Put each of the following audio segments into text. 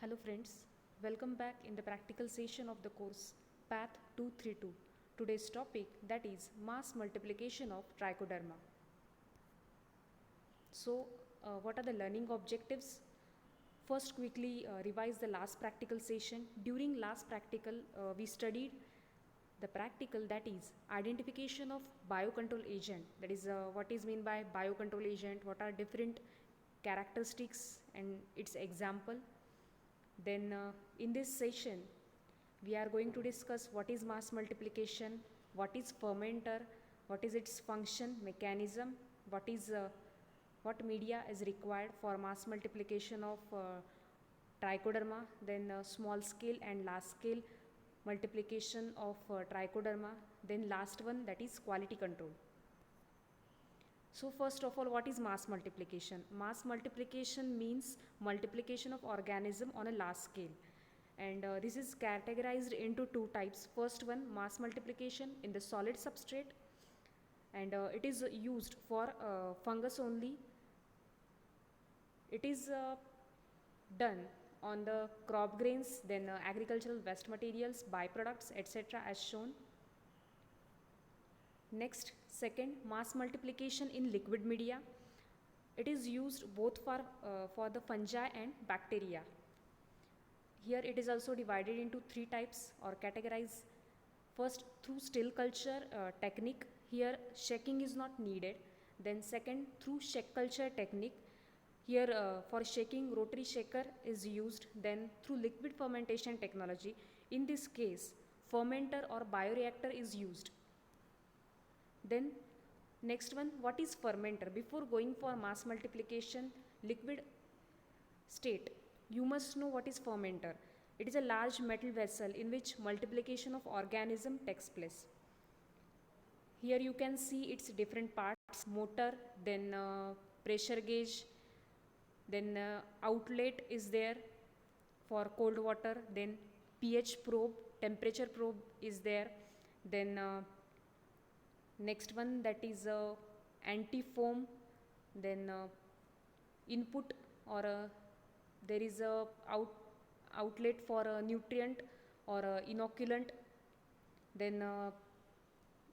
Hello friends, welcome back in the practical session of the course Path 232. Today's topic that is mass multiplication of trichoderma. So, what are the learning objectives? First, quickly revise the last practical session. During last practical, we studied the practical that is identification of biocontrol agent. That is what is mean by biocontrol agent, what are different characteristics and its example. Then in this session, we are going to discuss what is mass multiplication, what is fermenter, what is its function, mechanism, what media is required for mass multiplication of trichoderma, then small scale and large scale multiplication of trichoderma, then last one that is quality control. So first of all, what is mass multiplication? Mass multiplication means multiplication of organism on a large scale. And this is categorized into two types. First one, mass multiplication in the solid substrate, and it is used for fungus only. It is done on the crop grains, then agricultural waste materials, byproducts, etc. as shown. Next, second, mass multiplication in liquid media. It is used both for the fungi and bacteria. Here it is also divided into three types or categorized. First, through still culture technique. Here shaking is not needed. Then second, through shake culture technique. Here for shaking, rotary shaker is used. Then through liquid fermentation technology. In this case, fermenter or bioreactor is used. Then next one, what is fermenter? Before going for mass multiplication liquid state, you must know what is fermenter. It is a large metal vessel in which multiplication of organism takes place. Here you can see its different parts: motor, then pressure gauge, then outlet is there for cold water, then pH probe, temperature probe is there, then next one that is anti-foam, then input or there is a outlet for a nutrient or a inoculant, then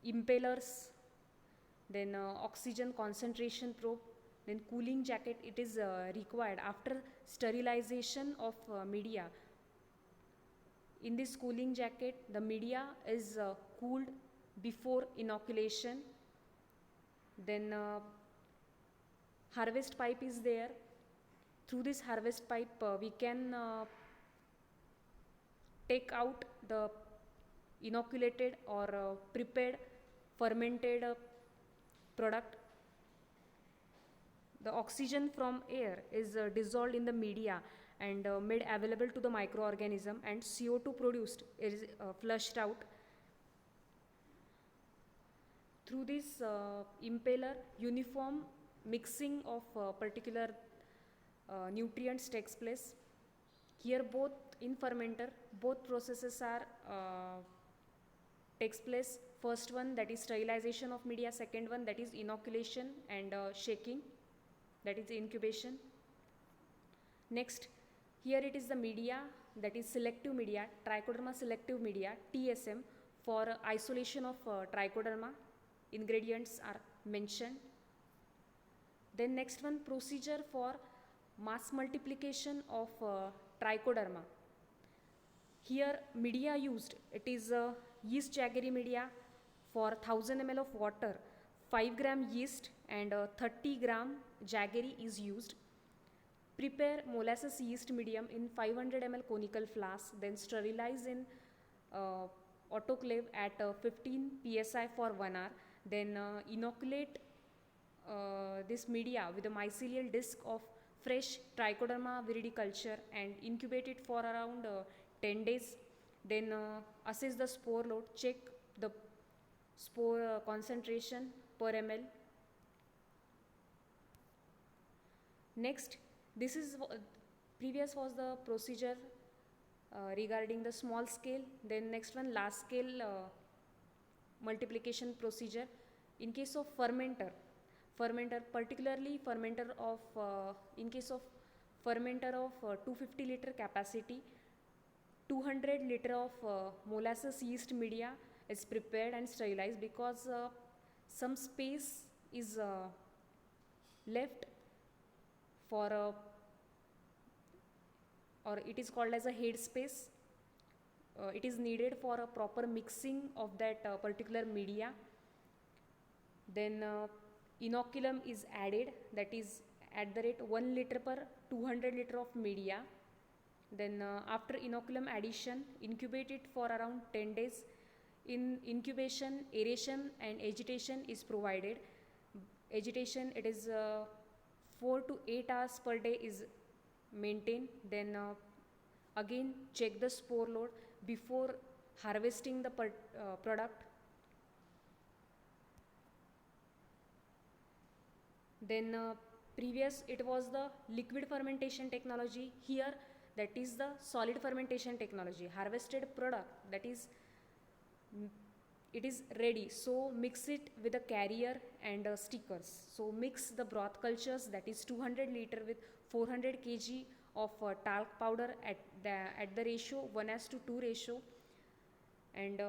impellers, then oxygen concentration probe, then cooling jacket. It is required after sterilization of media. In this cooling jacket, the media is cooled before inoculation. Then harvest pipe is there. Through this harvest pipe we can take out the inoculated or prepared fermented product. The oxygen from air is dissolved in the media and made available to the microorganism, and CO2 produced is flushed out. Through this impeller, uniform mixing of particular nutrients takes place. Here both in fermenter, both processes are takes place. First one that is sterilization of media, second one that is inoculation and shaking, that is incubation. Next, here it is the media, that is selective media, trichoderma selective media, TSM, for isolation of trichoderma. Ingredients are mentioned. Then next one, procedure for mass multiplication of trichoderma. Here media used, it is yeast jaggery media. For 1000 ml of water, 5 gram yeast and 30 gram jaggery is used. Prepare molasses yeast medium in 500 ml conical flask, then sterilize in autoclave at 15 psi for 1 hour. Then inoculate this media with a mycelial disc of fresh Trichoderma viridi culture and incubate it for around 10 days. Then assess the spore load, check the spore concentration per ml. Next, this is previous was the procedure regarding the small scale. Then next one, large scale multiplication procedure. In case of fermenter, particularly fermenter of in case of fermenter of 250 liter capacity, 200 liter of molasses yeast media is prepared and sterilized, because some space is left for or it is called as a head space. It is needed for a proper mixing of that particular media. Then inoculum is added, that is at the rate 1 liter per 200 liter of media. Then after inoculum addition, incubate it for around 10 days. In incubation, aeration and agitation is provided. Agitation, it is 4 to 8 hours per day is maintained. Then again check the spore load before harvesting the product. Then previous it was the liquid fermentation technology. Here that is the solid fermentation technology. Harvested product, that is it is ready, so mix it with a carrier and stickers. So mix the broth cultures, that is 200 liter with 400 kg of talc powder at the ratio 1:2 ratio, and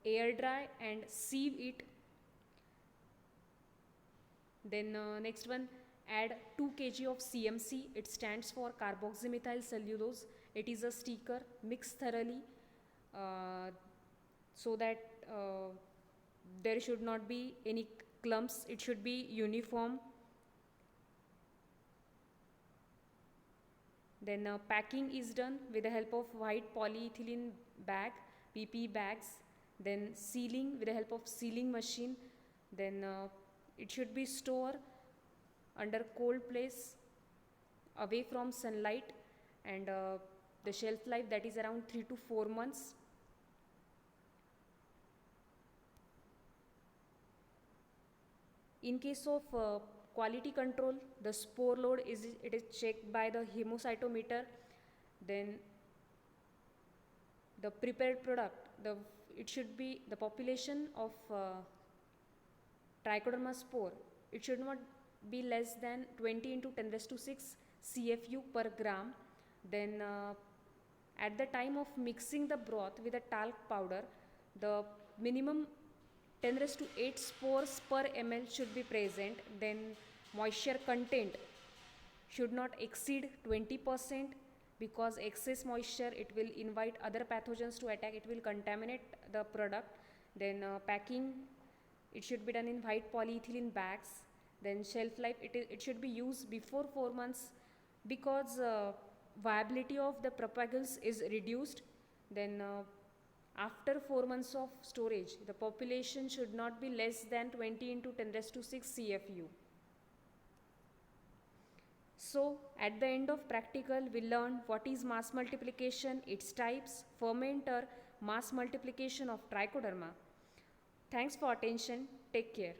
air dry and sieve it. Then next one, add 2 kg of CMC, it stands for carboxymethyl cellulose. It is a sticker. Mix thoroughly so that there should not be any clumps, it should be uniform. Then packing is done with the help of white polyethylene bag, PP bags. Then sealing with the help of sealing machine. Then it should be stored under cold place, away from sunlight, and the shelf life, that is around 3 to 4 months. In case of quality control, the spore load is checked by the hemocytometer. Then the prepared product, it should be the population of Trichoderma spore, it should not be less than 20 into 10 raised to 6 CFU per gram. Then at the time of mixing the broth with the talc powder, the minimum 10 raised to 8 spores per ml should be present. Then moisture content should not exceed 20%, because excess moisture, it will invite other pathogens to attack, it will contaminate the product. Then packing, it should be done in white polyethylene bags. Then shelf life, it should be used before 4 months, because viability of the propagules is reduced. Then after 4 months of storage, the population should not be less than 20 into 10 raised to 6 CFU. So at the end of practical, we learned what is mass multiplication, its types, fermenter, mass multiplication of Trichoderma. Thanks for attention. Take care.